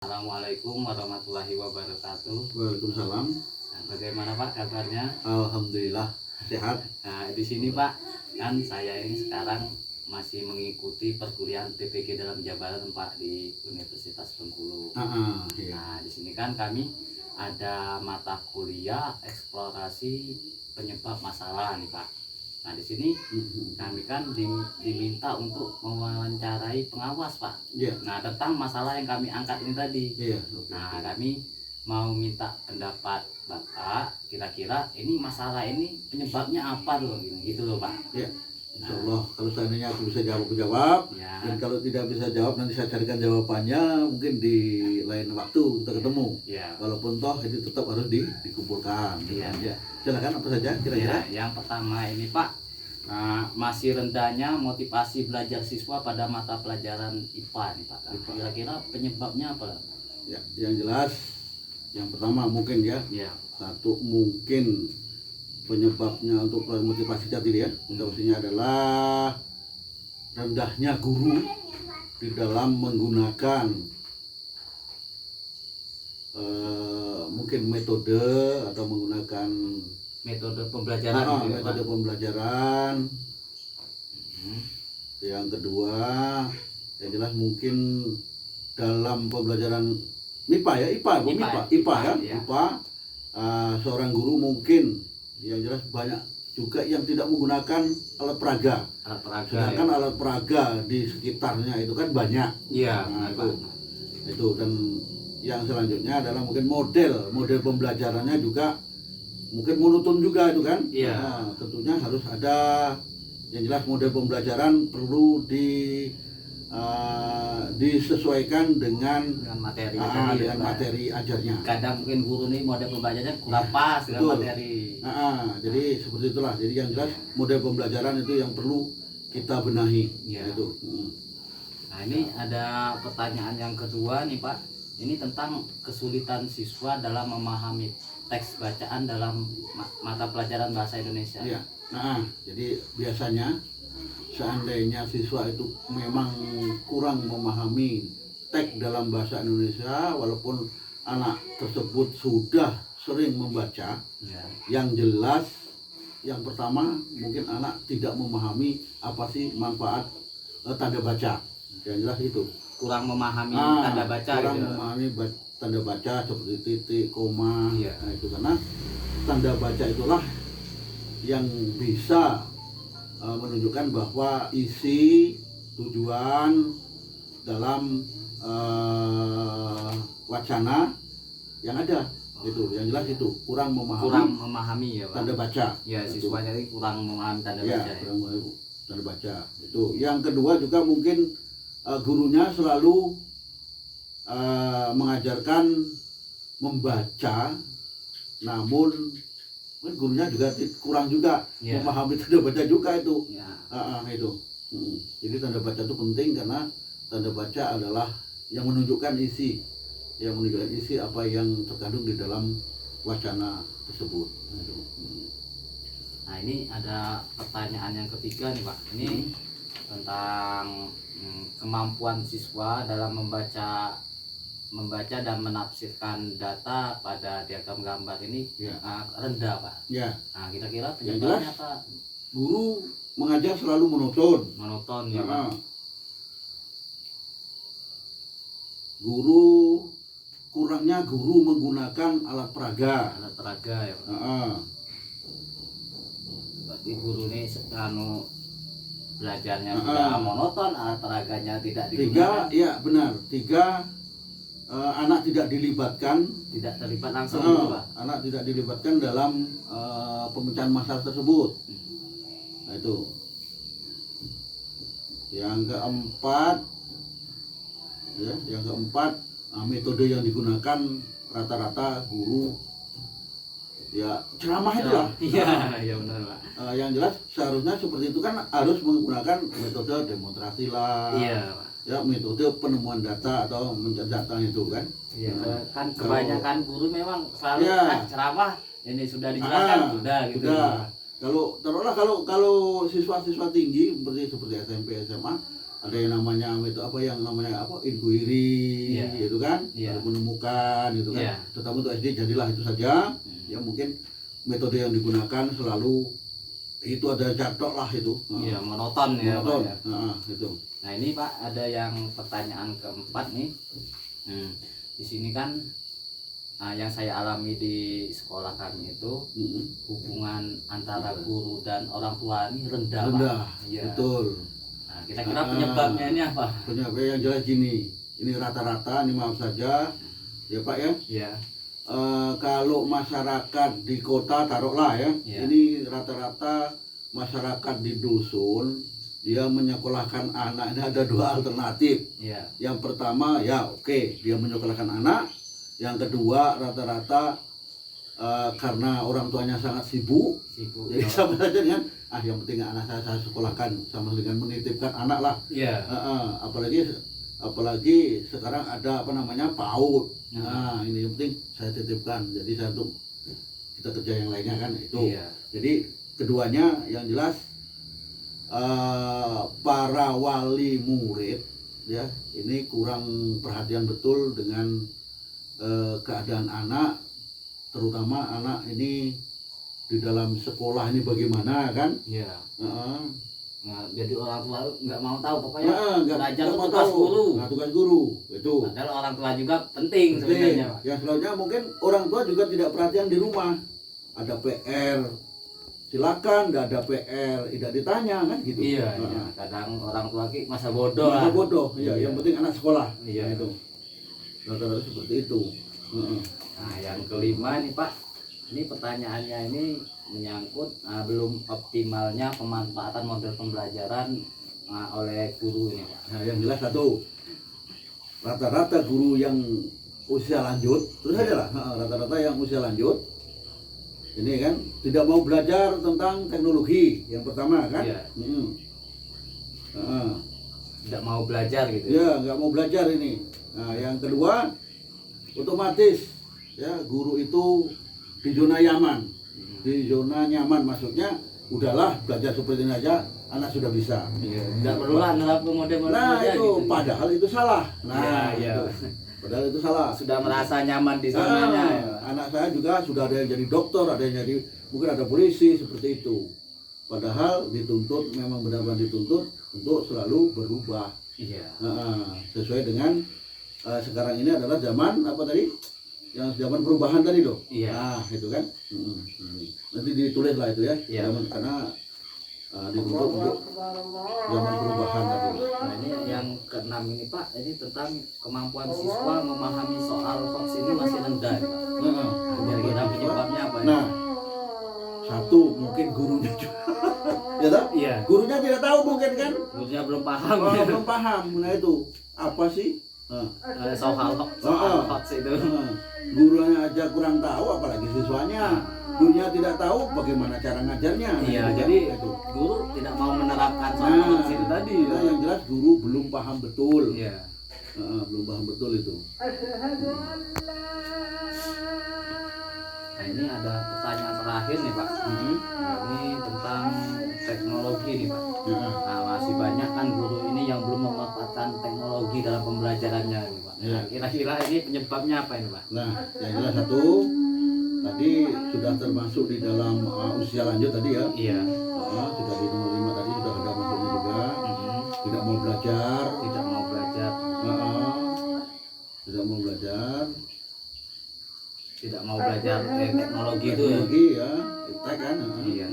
Assalamualaikum warahmatullahi wabarakatuh. Waalaikumsalam. Nah, bagaimana Pak kabarnya? Alhamdulillah sehat. Nah, di sini Pak, kan saya ini sekarang masih mengikuti perkuliahan PPG dalam Jabatan Pak di Universitas Bengkulu. Iya. Nah, di sini kan kami ada mata kuliah eksplorasi penyebab masalah nih Pak. Nah, di sini kami kan diminta untuk mewawancarai pengawas Pak. Iya. Nah, tentang masalah yang kami angkat ini tadi. Iya. Nah, kami mau minta pendapat Bapak, kira-kira ini masalah ini penyebabnya apa loh, gitu loh Pak. Iya. Insya Allah kalau seandainya aku bisa jawab, Ya, dan kalau tidak bisa jawab nanti saya carikan jawabannya mungkin di lain waktu kita ketemu. ya, Walaupun toh itu tetap harus dikumpulkan. Iya. Ya. Silakan apa saja kira-kira. ya. Yang pertama ini Pak, masih rendahnya motivasi belajar siswa pada mata pelajaran IPA nih Pak. IPA. Kira-kira penyebabnya apa? Ya, yang jelas yang pertama mungkin ya. Ya, Satu mungkin penyebabnya untuk motivasi tadi ya. Motivasinya adalah rendahnya guru di dalam menggunakan mungkin metode atau menggunakan metode pembelajaran gitu ya, Pak. metode pembelajaran. Hmm. Yang kedua yang jelas mungkin dalam pembelajaran MIPA ya, IPA ya, Ya. IPA, seorang guru mungkin yang jelas banyak juga yang tidak menggunakan alat peraga. Alat peraga. Sedangkan Ya. alat peraga di sekitarnya itu kan banyak. Iya, Nah, benar, Pak. itu dan yang selanjutnya adalah mungkin model pembelajarannya juga mungkin monoton juga itu kan. Iya. Nah, tentunya harus ada yang jelas model pembelajaran perlu disesuaikan dengan materi dengan materi ajarnya. Kadang mungkin guru nih model pembelajarannya kurang pas dengan Betul. materi. Jadi seperti itulah. Jadi yang jelas model pembelajaran itu yang perlu kita benahi. Iya. Itu. Nah, ini ada pertanyaan yang kedua nih Pak. Ini tentang kesulitan siswa dalam memahami teks bacaan dalam mata pelajaran bahasa Indonesia. Iya. Nah, jadi biasanya seandainya siswa itu memang kurang memahami teks dalam bahasa Indonesia, walaupun anak tersebut sudah sering membaca, Ya. yang jelas yang pertama mungkin anak tidak memahami apa sih manfaat tanda baca. Yang jelas itu. Kurang memahami tanda baca kurang gitu. memahami tanda baca seperti titik, koma. Iya. Nah, itu karena tanda baca itulah yang bisa menunjukkan bahwa isi tujuan dalam wacana yang ada. Itu yang jelas itu kurang memahami ya Pak. tanda baca. Ya, Itu. siswanya ini kurang memahami tanda Ya, baca. Ya. kurang memahami tanda baca. Itu. Yang kedua juga mungkin gurunya selalu mengajarkan membaca, namun gurunya juga kurang juga Ya. memahami tanda baca juga itu. Ya. Itu. Jadi tanda baca itu penting karena tanda baca adalah yang menunjukkan isi apa yang terkandung di dalam wacana tersebut. Nah, ini ada pertanyaan yang ketiga nih Pak. Ini tentang kemampuan siswa dalam membaca dan menafsirkan data pada diagram gambar ini Ya. rendah Pak. Ya, Nah, kira-kira Yang penyebabnya jelas, apa? guru mengajar selalu monoton. Monoton ya Pak. Kurangnya guru menggunakan alat peraga. Alat peraga ya Pak. Ah. Berarti guru ini belajarnya sudah monoton, alat peraganya tidak digunakan. Benar. Tiga, anak tidak dilibatkan. Tidak terlibat langsung gitu, Pak. Anak tidak dilibatkan dalam pemecahan masalah tersebut. Nah, itu. Yang keempat, metode yang digunakan rata-rata guru ya ceramah itulah. Iya benar Pak. Yang jelas seharusnya seperti itu kan harus menggunakan metode demonstrasi lah. Iya Pak. Ya, metode penemuan data atau mencatatkan itu kan. Iya, kan kebanyakan guru memang selalu ceramah ini sudah dijelaskan sudah gitu. Sudah. Kalau taruhlah kalau siswa-siswa tinggi seperti SMP SMA ada yang namanya itu apa yang namanya apa inquiry Iya. itu kan, Iya. menemukan itu kan. Iya. Tetapi untuk SD jadilah itu saja. Ya mungkin metode yang digunakan selalu itu ada catok lah itu. Iya, monoton ya, Pak, Monoton. ya. Itu. Nah ini Pak ada yang pertanyaan keempat nih. Di sini kan yang saya alami di sekolah kami itu hubungan antara guru dan orang tua ini rendah, Rendah, Pak. Iya. betul. Nah, kira-kira penyebabnya ini apa? Penyebabnya yang jelas gini, ini rata-rata, ini maaf saja, ya Pak ya. Iya. Kalau masyarakat di kota taruhlah ya, Iya. ini rata-rata masyarakat di dusun dia menyekolahkan anak ini ada dua alternatif. Iya. Yang pertama ya oke, dia menyekolahkan anak. Yang kedua rata-rata karena orang tuanya sangat sibuk, Sibuk. jadi sama saja dengan yang penting anak saya sekolahkan, sama dengan menitipkan anak lah. Iya. Apalagi sekarang ada apa namanya PAUD. Nah ini yang penting saya titipkan, jadi saya untuk kita kerja yang lainnya kan itu. Iya. Jadi keduanya yang jelas para wali murid ya ini kurang perhatian betul dengan keadaan anak, terutama anak ini di dalam sekolah ini bagaimana kan. Iya. Nah, jadi orang tua nggak mau tahu pokoknya nggak belajar mau tugas tahu. guru. Nah, tugas guru itu. Padahal orang tua juga penting sebenarnya, Pak. Ya selanjutnya mungkin orang tua juga tidak perhatian di rumah. Ada PR, silakan. Nggak ada PR, tidak ditanya kan gitu. Iya, iya. Kadang orang tua masa bodoh Masa lah. bodoh, ya. Iya. Yang penting anak sekolah. Iya. Nah, itu. Rata-rata seperti itu. Nah, yang kelima nih Pak, ini pertanyaannya ini menyangkut belum optimalnya pemanfaatan model pembelajaran oleh guru ini Pak. Nah, yang jelas satu, rata-rata guru yang usia lanjut, terus aja lah, rata-rata yang usia lanjut, ini kan tidak mau belajar tentang teknologi, yang pertama kan? Iya. Heeh. Tidak mau belajar gitu. Ya, nggak mau belajar ini. Nah, yang kedua, otomatis ya guru itu di zona nyaman. Di zona nyaman maksudnya udahlah belajar seperti ini aja, anak sudah bisa. Iya. Tidak perlu lah menerapkan model-model Nah aja itu gitu. padahal itu salah. Nah Iya, itu. Padahal itu salah. Sudah merasa nyaman di zonanya ya, Pak. Anak saya juga sudah ada yang jadi dokter, ada yang jadi mungkin ada polisi seperti itu. Padahal dituntut, memang benar-benar dituntut untuk selalu berubah. Iya. Sesuai dengan sekarang ini adalah zaman apa tadi? Yang zaman perubahan tadi loh. Iya. Nah itu kan. Nanti ditulis lah itu ya. Iya. Zaman, karena dituntut untuk zaman perubahan tadi. Nah ini yang keenam ini Pak, ini tentang kemampuan siswa memahami soal hoax ini masih rendah ya, Pak. Kira-kira penyebabnya apa ya? Nah, satu mungkin gurunya juga. Ya toh? Iya. Gurunya tidak tahu mungkin kan? Gurunya belum paham. Belum paham. Nah itu apa sih? Soal hoax itu. Gurunya aja kurang tahu, apalagi siswanya. Gurunya tidak tahu bagaimana cara ngajarnya. Iya, Gitu kan? jadi Itu. guru tidak mau menerapkan soal hoax itu tadi. Nah, yang jelas guru belum paham betul. Iya. Belum paham betul itu. Nah ini ada pertanyaan terakhir nih Pak. Nah, ini tentang teknologi nih Pak. Nah masih banyak kan guru ini yang belum memanfaatkan teknologi dalam pembelajarannya nih Pak. Iya. Nah, kira-kira ini penyebabnya apa ini Pak? Nah, yang jelas satu tadi sudah termasuk di dalam usia lanjut tadi ya. Iya. Sudah di nomor 5 tadi sudah ada masuknya juga. Tidak mau belajar. Tidak mau belajar. Tidak mau belajar. Tidak mau belajar teknologi itu ya. Teknologi ya, iptek kan. Iya.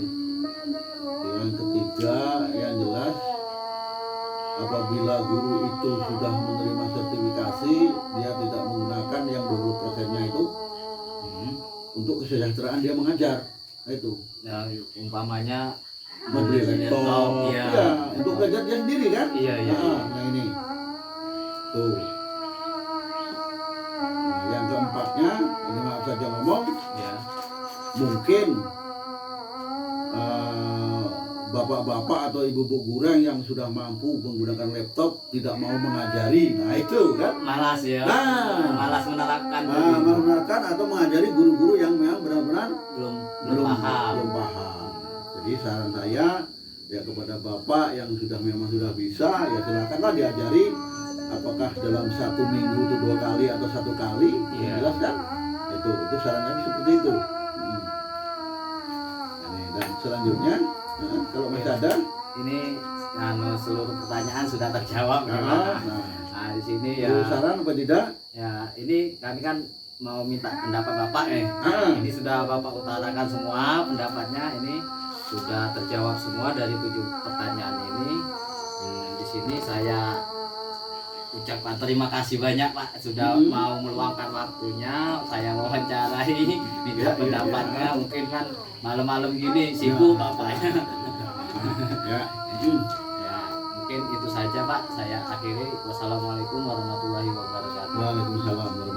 Yang ketiga yang jelas apabila guru itu sudah menerima sertifikasi, dia tidak menggunakan yang 20%-nya itu untuk kesejahteraan dia mengajar. Nah, itu. Nah, umpamanya Membeli laptop, ya. ya, untuk belajar dia sendiri kan? Iya, iya. Nah ini, tuh. Nah, yang keempatnya, ini maaf saja ngomong, Ya. mungkin bapak-bapak atau ibu-ibu guru yang sudah mampu menggunakan laptop tidak mau mengajari. Nah itu kan? Malas ya. Nah. Malas menerapkan. Menggunakan atau mengajari guru-guru yang memang benar-benar belum paham. belum paham. Jadi saran saya Ya kepada Bapak yang memang sudah bisa, ya silakanlah diajari. Apakah dalam 1 minggu itu 2 kali atau 1 kali, Iya. jelas kan? Itu saran kami seperti itu. Dan selanjutnya, kalau masih ada, Ini seluruh pertanyaan sudah terjawab ya, Pak. Nah, di sini ya. saran apa tidak? Ya, ini kami kan mau minta pendapat Bapak Ini sudah Bapak utarakan semua pendapatnya, ini sudah terjawab semua dari 7 pertanyaan ini. Di sini saya ucapkan terima kasih banyak Pak sudah mau meluangkan waktunya saya wawancarai minta pendapatnya. Mungkin kan malam-malam gini sibuk Bapaknya. Ya. Ya, mungkin itu saja Pak, saya akhiri. Wassalamualaikum warahmatullahi wabarakatuh. Waalaikumsalam warahmatullahi wabarakatuh.